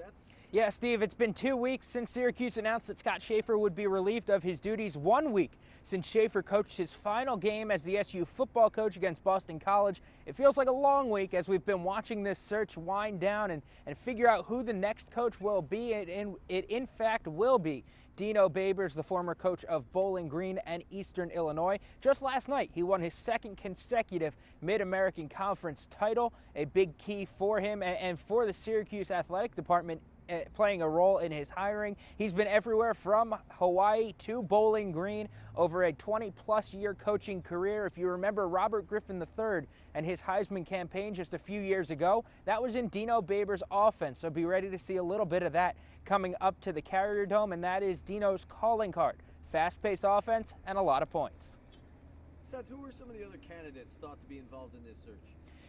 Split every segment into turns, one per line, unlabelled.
Seth?
Yeah, Steve, it's been 2 weeks since Syracuse announced that Scott Schaefer would be relieved of his duties. 1 week since Schaefer coached his final game as the SU football coach against Boston College. It feels like a long week as we've been watching this search wind down and figure out who the next coach will be. And it in fact will be Dino Babers, the former coach of Bowling Green and Eastern Illinois. Just last night, he won his second consecutive Mid-American Conference title, a big key for him and for the Syracuse athletic department, playing a role in his hiring. He's been everywhere from Hawaii to Bowling Green over a 20-plus year coaching career. If you remember Robert Griffin III and his Heisman campaign just a few years ago, that was in Dino Babers' offense. So be ready to see a little bit of that coming up to the Carrier Dome, and that is Dino's calling card. Fast-paced offense and a lot of points.
Seth, who were some of the other candidates thought to be involved in this search?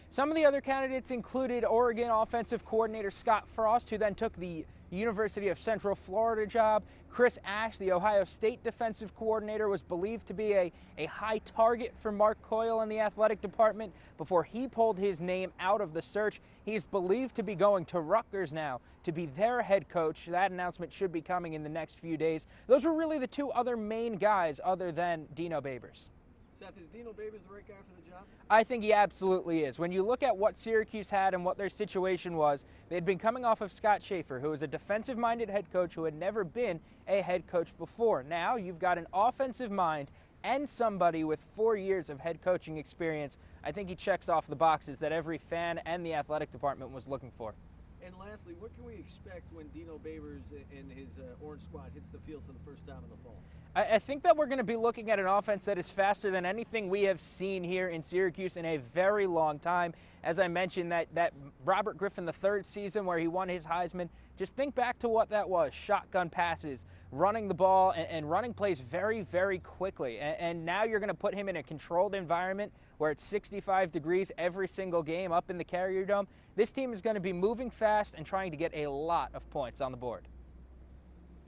Some of the other candidates included Oregon offensive coordinator Scott Frost, who then took the University of Central Florida job. Chris Ash, the Ohio State defensive coordinator, was believed to be a high target for Mark Coyle in the athletic department before he pulled his name out of the search. He's believed to be going to Rutgers now to be their head coach. That announcement should be coming in the next few days. Those were really the two other main guys other than Dino Babers.
Seth, is Dino Babers the right guy for the job?
I think he absolutely is. When you look at what Syracuse had and what their situation was, they'd been coming off of Scott Schaefer, who was a defensive-minded head coach who had never been a head coach before. Now you've got an offensive mind and somebody with 4 years of head coaching experience. I think he checks off the boxes that every fan and the athletic department was looking for.
And lastly, what can we expect when Dino Babers and his Orange squad hits the field for the first time in the fall?
I think that we're going to be looking at an offense that is faster than anything we have seen here in Syracuse in a very long time. As I mentioned, that Robert Griffin III season where he won his Heisman, just think back to what that was. Shotgun passes, running the ball, and running plays very, very quickly. And now you're going to put him in a controlled environment where it's 65 degrees every single game up in the Carrier Dome. This team is going to be moving fast and trying to get a lot of points on the board.